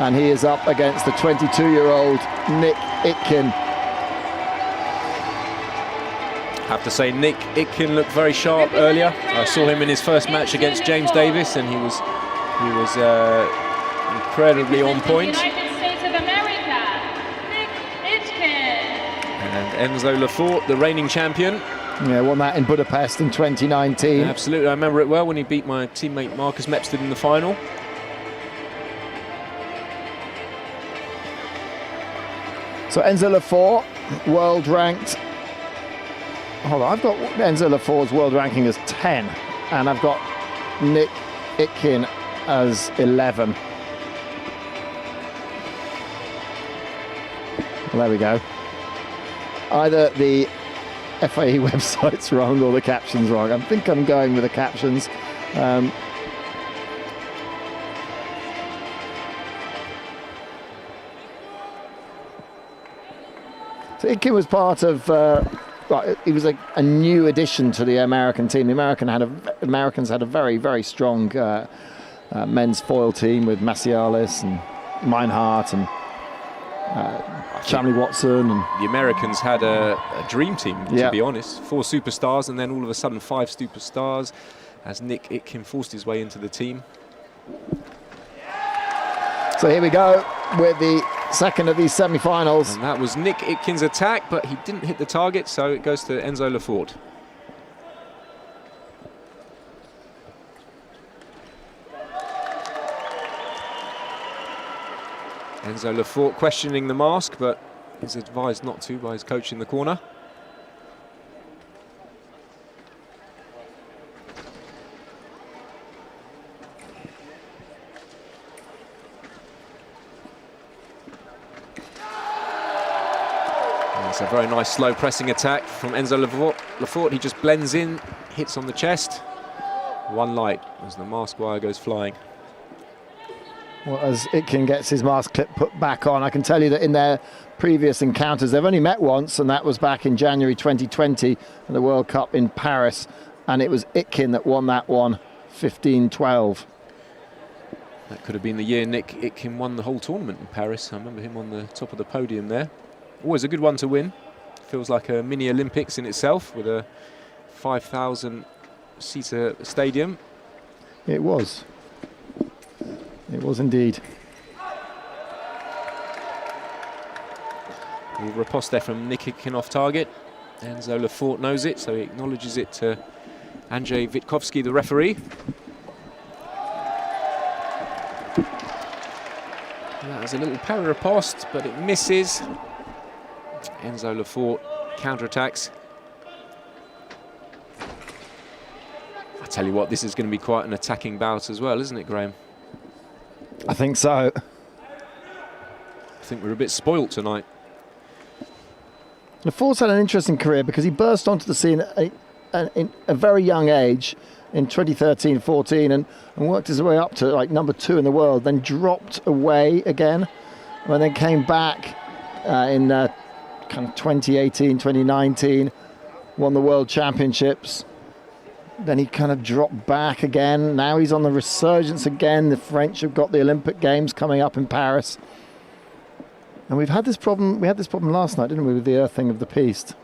and he is up against the 22-year-old Nick Itkin. Have to say, Nick Itkin looked very sharp earlier. I saw him in his first match against James Davis, and he was incredibly on point. United States of America, Nick Itkin. And Enzo Lefort, the reigning champion. Yeah, won that in Budapest in 2019. Yeah, absolutely, I remember it well when he beat my teammate Marcus Mepstead in the final. So Enzo Lefort, world ranked. Hold on, I've got Enzo Lefort's world ranking as 10, and I've got Nick Itkin as 11. Well, there we go. Either the FRA website's wrong or the caption's wrong. I think I'm going with the captions. So Itkin was part of. He was a new addition to the American team. The Americans had a very, very strong men's foil team with Macialis and Meinhardt and Shamley Watson. And the Americans had a dream team, to be honest. 4 superstars, and then all of a sudden 5 superstars as Nick Itkin forced his way into the team. So here we go with the second of these semi-finals. And that was Nick Itkin's attack, but he didn't hit the target, so it goes to Enzo Lefort. Enzo Lefort questioning the mask, but is advised not to by his coach in the corner. It's a very nice slow pressing attack from Enzo Lefort. He just blends in, hits on the chest. One light as the mask wire goes flying. Well, as Itkin gets his mask clip put back on, I can tell you that in their previous encounters, they've only met once, and that was back in January 2020 at the World Cup in Paris. And it was Itkin that won that one, 15-12. That could have been the year Nick Itkin won the whole tournament in Paris. I remember him on the top of the podium there. Always a good one to win. Feels like a mini Olympics in itself with a 5,000-seater stadium. It was. It was indeed. A riposte from Nick Itkin off target. Enzo Lefort knows it, so he acknowledges it to Andrzej Witkowski, the referee. And that was a little parry riposte, but it misses. Enzo Lefort counterattacks. I tell you what, this is going to be quite an attacking bout as well, isn't it, Graham? I think so. I think we're a bit spoilt tonight. Lefort's had an interesting career because he burst onto the scene at a very young age in 2013-14 and worked his way up to like number 2 in the world, then dropped away again, and then came back in kind of 2018, 2019, won the World Championships. Then he kind of dropped back again. Now he's on the resurgence again. The French have got the Olympic Games coming up in Paris. And we've had this problem. We had this problem last night, didn't we, with the earthing of the piste?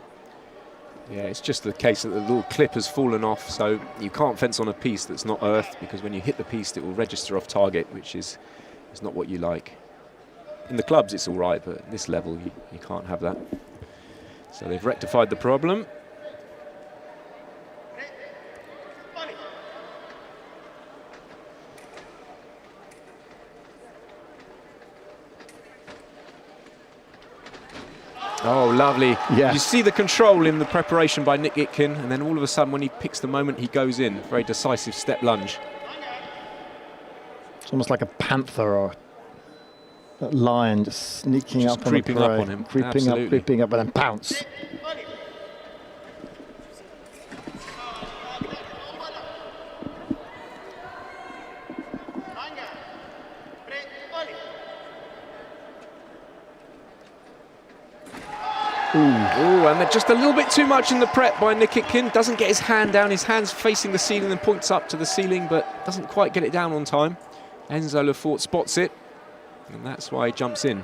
Yeah, it's just the case that the little clip has fallen off, so you can't fence on a piste that's not earthed, because when you hit the piste, it will register off target, which is not what you like. In the clubs, it's all right, but at this level, you can't have that. So they've rectified the problem. Oh, lovely. Yeah. You see the control in the preparation by Nick Itkin, and then all of a sudden when he picks the moment, he goes in. Very decisive step lunge. It's almost like a panther or a lion just sneaking just up on creeping up on him. Creeping up, and then pounce. Ooh, and they're just a little bit too much in the prep by Nick Itkin. Doesn't get his hand down. His hand's facing the ceiling and points up to the ceiling, but doesn't quite get it down on time. Enzo Lefort spots it. And that's why he jumps in.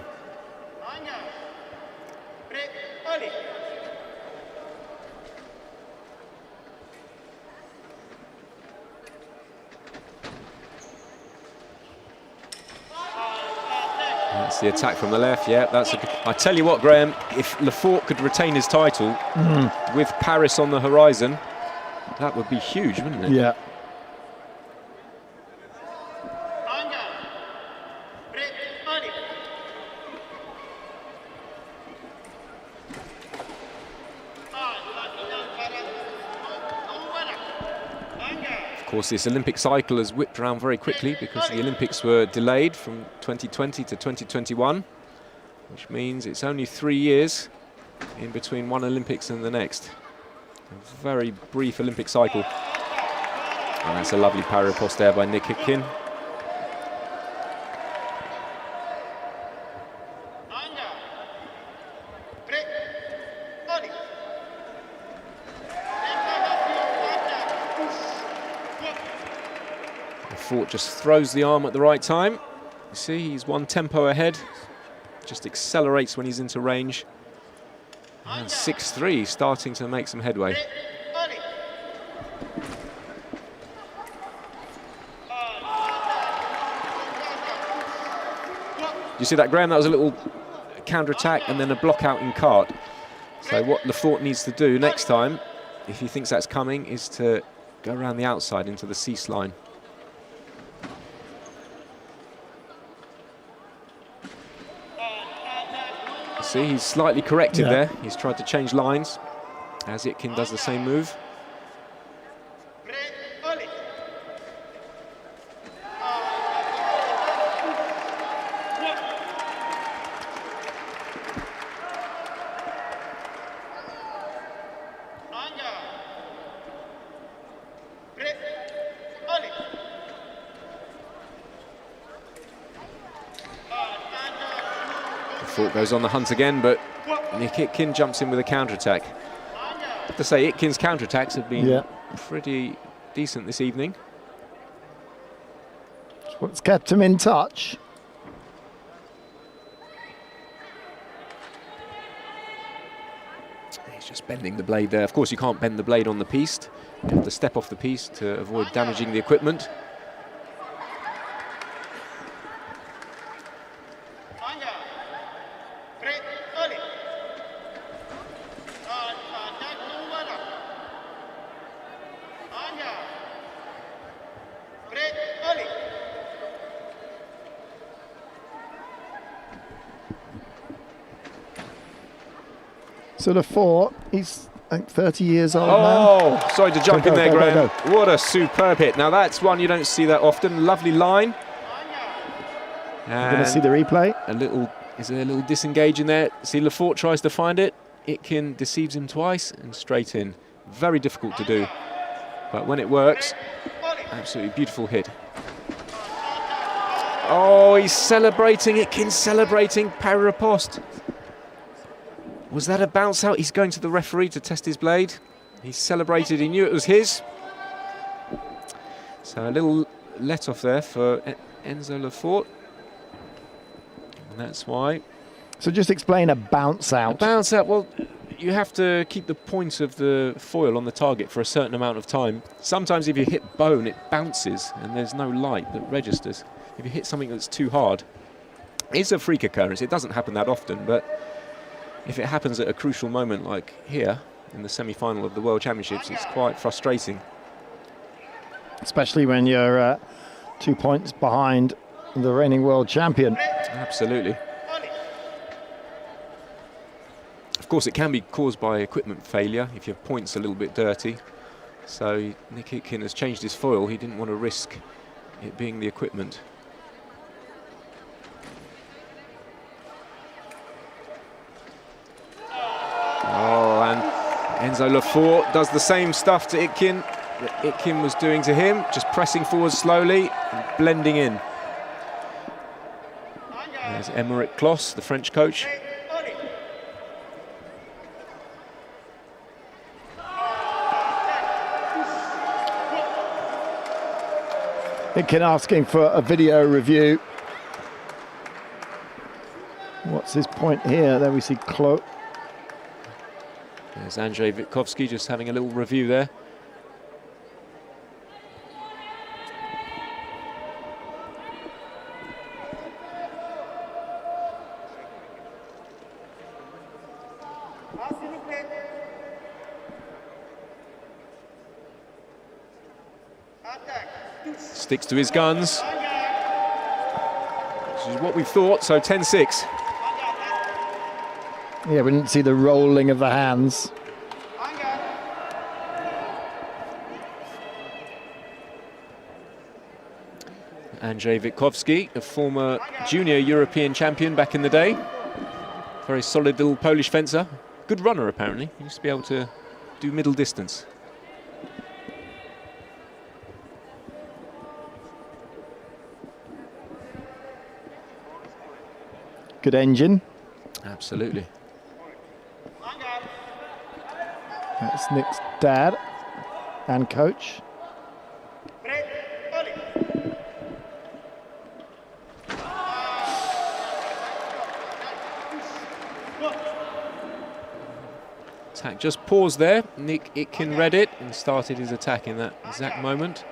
That's the attack from the left. Yeah, that's a good. I tell you what, Graham, if Lefort could retain his title with Paris on the horizon, that would be huge, wouldn't it? Yeah. Of course, this Olympic cycle has whipped around very quickly because the Olympics were delayed from 2020 to 2021, which means it's only 3 years in between one Olympics and the next. A very brief Olympic cycle. And that's a lovely parry riposte there by Nick Itkin. Lefort just throws the arm at the right time. You see, he's one tempo ahead. Just accelerates when he's into range. And 6-3, starting to make some headway. You see that, Graham? That was a little counter-attack and then a block out in cart. So what Lefort needs to do next time, if he thinks that's coming, is to go around the outside into the cease line. See, he's slightly corrected there. He's tried to change lines as Itkin does the same move. Lefort goes on the hunt again, but Nick Itkin jumps in with a counter-attack. I have to say, Itkin's counter-attacks have been pretty decent this evening. That's what's kept him in touch. He's just bending the blade there. Of course, you can't bend the blade on the piste. You have to step off the piste to avoid damaging the equipment. So Lefort, he's like 30 years old now. Oh, sorry to jump in there, Graham. What a superb hit. Now that's one you don't see that often. Lovely line. You're going to see the replay. Is there a little disengage in there? See, Lefort tries to find it. Itkin deceives him twice and straight in. Very difficult to do. But when it works, absolutely beautiful hit. Oh, he's celebrating. Itkin's celebrating. Parry riposte. Was that a bounce out? He's going to the referee to test his blade. He celebrated, he knew it was his. So a little let off there for Enzo Lefort. And that's why. So just explain a bounce out. A bounce out, well, you have to keep the point of the foil on the target for a certain amount of time. Sometimes if you hit bone, it bounces and there's no light that registers. If you hit something that's too hard, it's a freak occurrence. It doesn't happen that often, but if it happens at a crucial moment like here in the semi-final of the World Championships, it's quite frustrating. Especially when you're 2 points behind the reigning world champion. Absolutely. Of course, it can be caused by equipment failure if your point's a little bit dirty. So Nick Itkin has changed his foil. He didn't want to risk it being the equipment. Oh, and Enzo Lefort does the same stuff to Itkin that Itkin was doing to him, just pressing forward slowly and blending in. There's Émeric Closs, the French coach. Itkin asking for a video review. What's his point here? There we see Klo. There's Andrzej Witkowski just having a little review there. Sticks to his guns, which is what we thought, so 10-6. Yeah, we didn't see the rolling of the hands. Andrzej Witkowski, a former junior European champion back in the day. Very solid little Polish fencer. Good runner, apparently. He used to be able to do middle distance. Good engine. Absolutely. That's Nick's dad and coach. Attack just paused there. Nick Itkin read it and started his attack in that exact moment.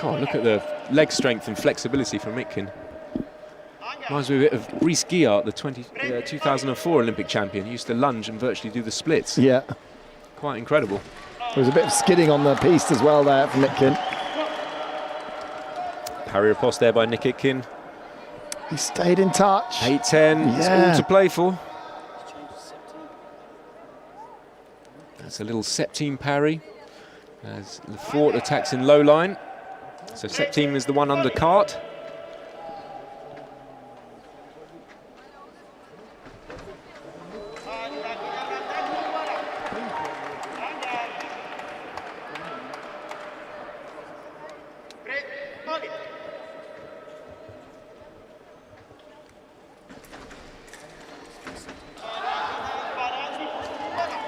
God, look at the leg strength and flexibility from Itkin. Reminds me a bit of Rhys Guillart, the 2004 Olympic champion. He used to lunge and virtually do the splits. Yeah. Quite incredible. There was a bit of skidding on the piste as well there from Itkin. Parry riposte there by Nick Itkin. He stayed in touch. 8-10, it's all to play for. That's a little Septime parry as Lefort attacks in low line. So Septime is the one under cart.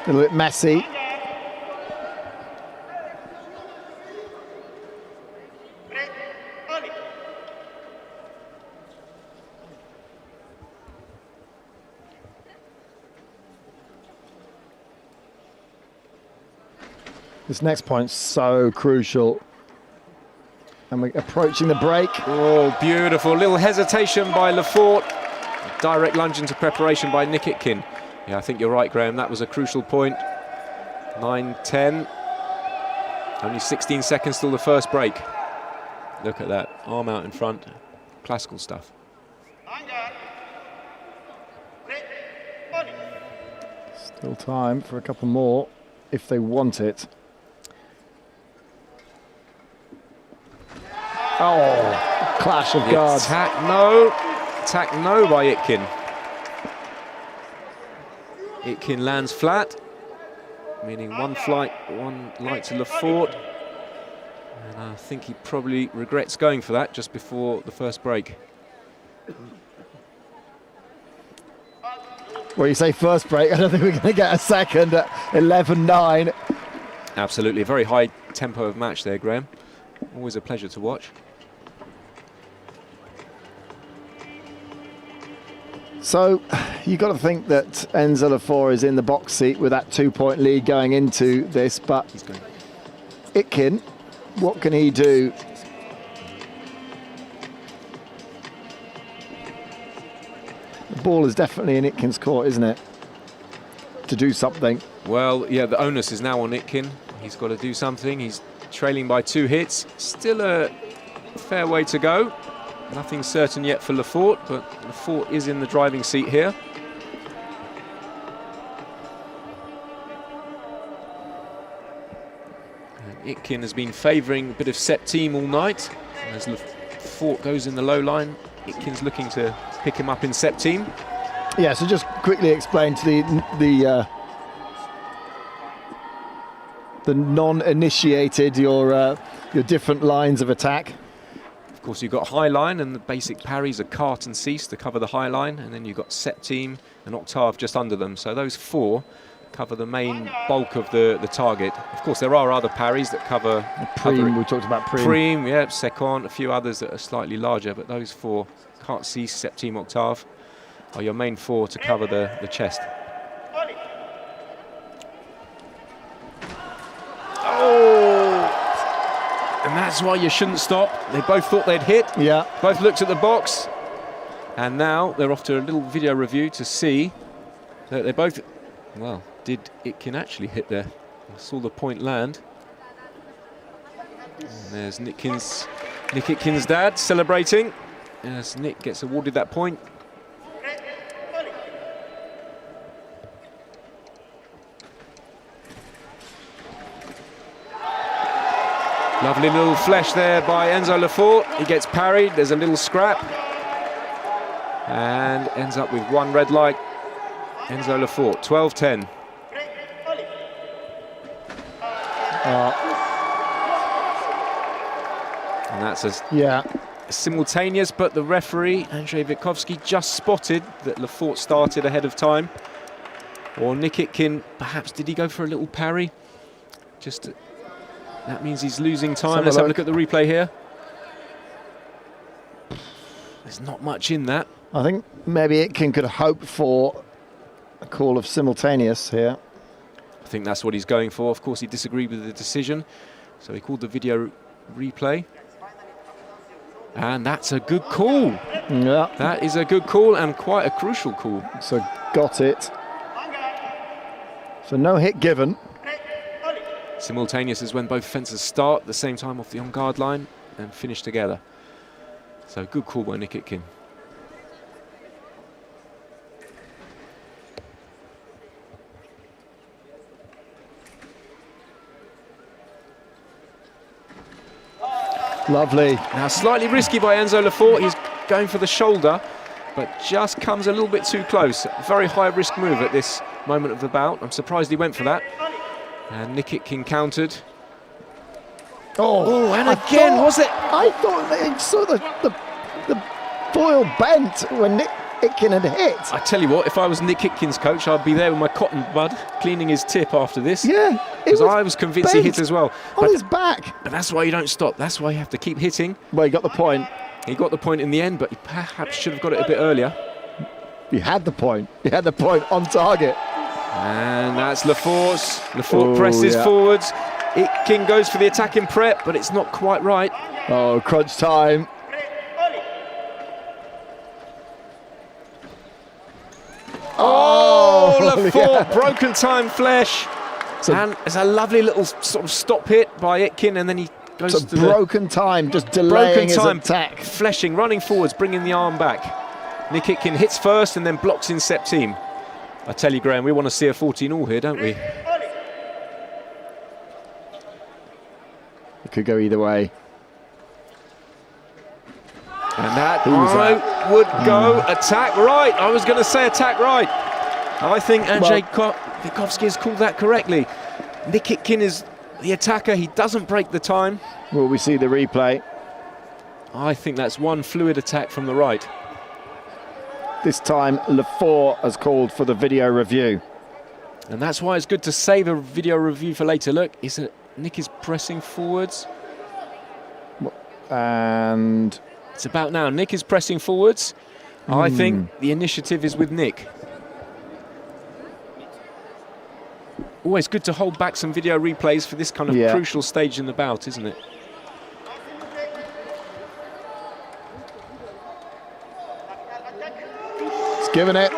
A little bit messy. This next point's so crucial. And we're approaching the break. Oh, beautiful. Little hesitation by Lefort. Direct lunge into preparation by Nick Itkin. Yeah, I think you're right, Graham. That was a crucial point. 9-10. Only 16 seconds till the first break. Look at that. Arm out in front. Classical stuff. Still time for a couple more if they want it. Oh, clash of guards. Attack no by Itkin. Itkin lands flat, meaning one light to Lefort. And I think he probably regrets going for that just before the first break. Well, you say first break, I don't think we're going to get a second at 11-9. Absolutely, a very high tempo of match there, Graham. Always a pleasure to watch. So you've got to think that Enzo Lefort is in the box seat with that 2-point lead going into this, but He's going. Itkin, what can he do? The ball is definitely in Itkin's court, isn't it? To do something. Well, yeah, the onus is now on Itkin. He's got to do something. He's trailing by 2 hits. Still a fair way to go. Nothing certain yet for Lefort, but Lefort is in the driving seat here. And Itkin has been favouring a bit of Septime all night. As Lefort goes in the low line, Itkin's looking to pick him up in Septime. Yeah, so just quickly explain to the non-initiated your different lines of attack. Of course, you've got high line, and the basic parries are cart and cease to cover the high line, and then you've got Septime and octave just under them. So those 4 cover the main bulk of the target. Of course, there are other parries that cover... Preem, we talked about Preem. Preem, yeah, Second, a few others that are slightly larger, but those four, quart six, septime, octave, are your main four to cover the chest. Oh! And that's why you shouldn't stop. They both thought they'd hit. Yeah. Both looked at the box. And now they're off to a little video review to see that they both... Well, did Itkin actually hit there? I saw the point land. And there's Nick Itkin's dad celebrating as Nick gets awarded that point. Lovely little flesh there by Enzo Lefort. He gets parried, there's a little scrap. And ends up with one red light. Enzo Lefort, 12-10. And that's a simultaneous, but the referee, Andrzej Witkowski, just spotted that Lefort started ahead of time. Or Nick Itkin, perhaps did he go for a little parry? Just that means he's losing time. Let's have a look at the replay here. There's not much in that. I think maybe Itkin could hope for a call of simultaneous here. I think that's what he's going for. Of course, he disagreed with the decision, so he called the video replay. And that's a good call. Yeah. That is a good call and quite a crucial call. So got it. So no hit given. Simultaneous is when both fencers start at the same time off the on-guard line and finish together. So good call by Nick Itkin. Lovely. Now slightly risky by Enzo Lefort. He's going for the shoulder, but just comes a little bit too close. Very high risk move at this moment of the bout. I'm surprised he went for that. And Nick Itkin countered. Oh, and again, was it? I thought they saw the foil bent when Nick Itkin had hit. I tell you what, if I was Nick Itkin's coach, I'd be there with my cotton bud, cleaning his tip after this. Yeah. Because I was convinced he hit as well. On his back. But that's why you don't stop. That's why you have to keep hitting. Well, he got the point. He got the point in the end, but he perhaps should have got it a bit earlier. He had the point. He had the point on target. And that's Lefort's. Lefort presses forwards. Itkin goes for the attack in prep, but it's not quite right. Oh, crunch time. Oh, Lefort, broken time flesh. And it's a lovely little sort of stop hit by Itkin, and then he goes to broken time, just delaying his attack. Fleshing, running forwards, bringing the arm back. Nick Itkin hits first and then blocks in septime. I tell you, Graham, we want to see a 14-all here, don't we? It could go either way. And that would go attack right. I was going to say attack right. I think Andrzej Witkowski has called that correctly. Nick Itkin is the attacker. He doesn't break the time. Will we see the replay? I think that's one fluid attack from the right. This time, Lefort has called for the video review. And that's why it's good to save a video review for later. Look, Nick is pressing forwards. And it's about now. Nick is pressing forwards. I think the initiative is with Nick. Always good to hold back some video replays for this kind of crucial stage in the bout, isn't it? He's given it.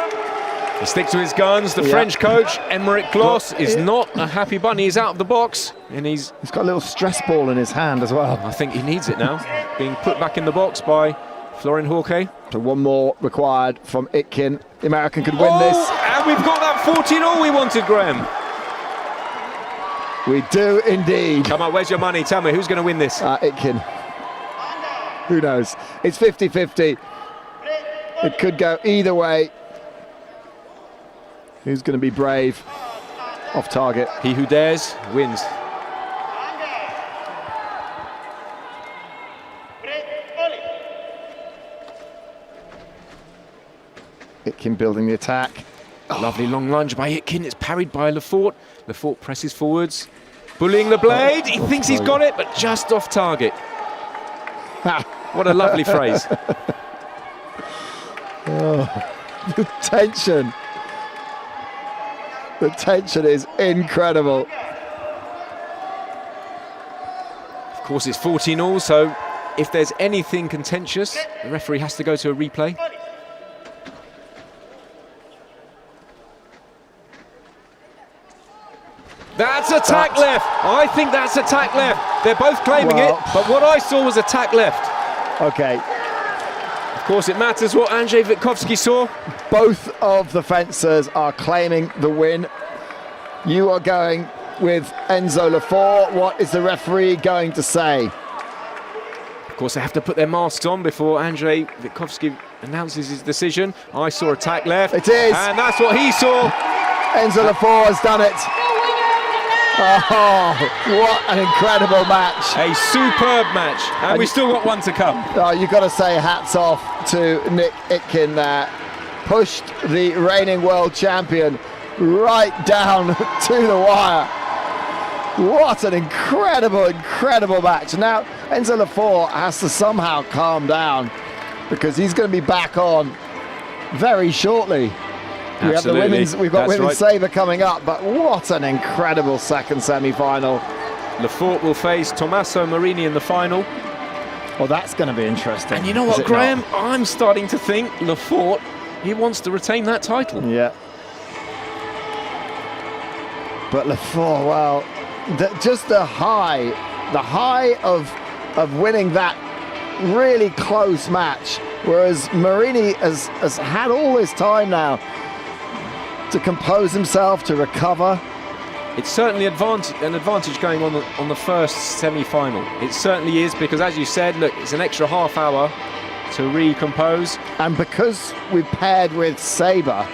He sticks to his guns. The French coach, Emeric Kloss, is not a happy bunny. He's out of the box, and he's got a little stress ball in his hand as well. I think he needs it now. Being put back in the box by Florin Hawke. So one more required from Itkin. The American could win this. And we've got that 14-all we wanted, Graham. We do indeed. Come on, where's your money? Tell me, who's going to win this? Itkin. Who knows? It's 50-50. It could go either way. Who's going to be brave? Off target. He who dares wins. Itkin building the attack. Lovely long lunge by Itkin. It's parried by Lefort. Lefort presses forwards, bullying the blade. He thinks he's got it, but just off target. What a lovely phrase. The tension. The tension is incredible. Of course, it's 14-all, so if there's anything contentious, the referee has to go to a replay. That's a tack left. I think that's a tack left. They're both claiming it, but what I saw was a tack left. Okay. Of course, it matters what Andrzej Witkowski saw. Both of the fencers are claiming the win. You are going with Enzo Lefort. What is the referee going to say? Of course, they have to put their masks on before Andrzej Witkowski announces his decision. I saw a tack left. It is. And that's what he saw. Enzo Lefort has done it. Oh, what an incredible match. A superb match. And we still got one to come. Oh, you've got to say hats off to Nick Itkin there. Pushed the reigning world champion right down to the wire. What an incredible, incredible match. Now, Enzo Lefort has to somehow calm down because he's going to be back on very shortly. We have the women's, we've got women's sabre coming up, but what an incredible second semi-final. Lefort will face Tommaso Marini in the final. Well, that's going to be interesting. And you know what, Graham? I'm starting to think Lefort, he wants to retain that title. Yeah. But Lefort, well, just the high of winning that really close match, whereas Marini has had all this time now to compose himself, to recover. It's certainly an advantage going on the first semi-final. It certainly is, because as you said, look, it's an extra half hour to recompose. And because we've paired with sabre,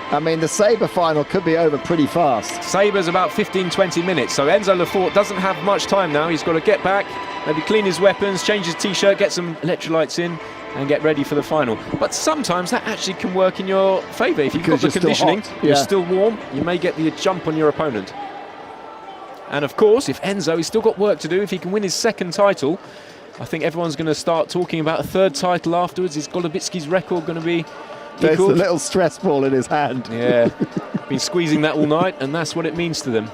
I mean, the sabre final could be over pretty fast. Sabre's about 15-20 minutes, so Enzo Lefort doesn't have much time now. He's got to get back, maybe clean his weapons, change his t-shirt, get some electrolytes in, and get ready for the final. But sometimes that actually can work in your favour. If you've got the conditioning, you're still warm, you may get the jump on your opponent. And of course, if Enzo, he's still got work to do. If he can win his second title, I think everyone's going to start talking about a third title afterwards. Is Golubitsky's record going to be There's equaled? a little stress ball in his hand. Yeah, been squeezing that all night, and that's what it means to them.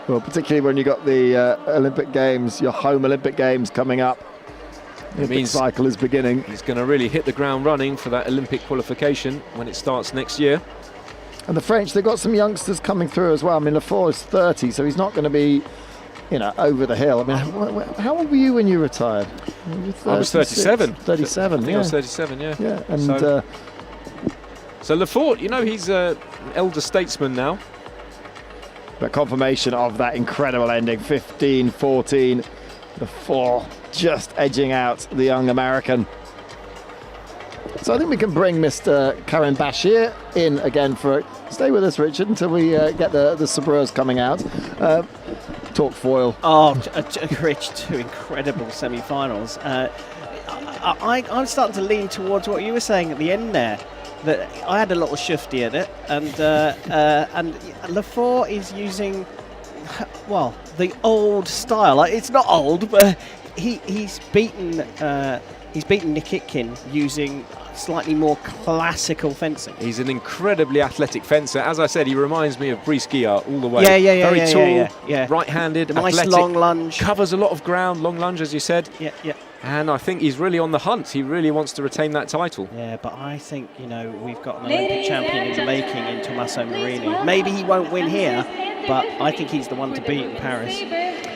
Well, particularly when you've got the Olympic Games, your home Olympic Games coming up. The Olympic cycle is beginning. He's going to really hit the ground running for that Olympic qualification when it starts next year. And the French, they've got some youngsters coming through as well. I mean, Lefort is 30, so he's not going to be, you know, over the hill. I mean, how old were you when you retired? I was 37. 37, I think I was 37, yeah. Yeah, and so Lefort, you know, he's an elder statesman now. The confirmation of that incredible ending, 15-14. Lefort just edging out the young American. So I think we can bring Mr. Karim Bashir in again for... Stay with us, Richard, until we get the sabreurs coming out. Talk foil. Oh, Rich, two incredible semi-finals. I'm starting to lean towards what you were saying at the end there. That I had a little shifty at it, and Lefort is using, well, the old style. It's not old, but he's beaten Nick Itkin using slightly more classical fencing. He's an incredibly athletic fencer. As I said, he reminds me of Brice Guillard all the way. Yeah. Very tall, right-handed, nice athletic, long lunge. Covers a lot of ground, long lunge, as you said. Yeah. And I think he's really on the hunt. He really wants to retain that title. Yeah, but I think, you know, we've got an Olympic champion in the making in Tommaso Marini. Maybe he won't win here, but I think he's the one to beat in Paris.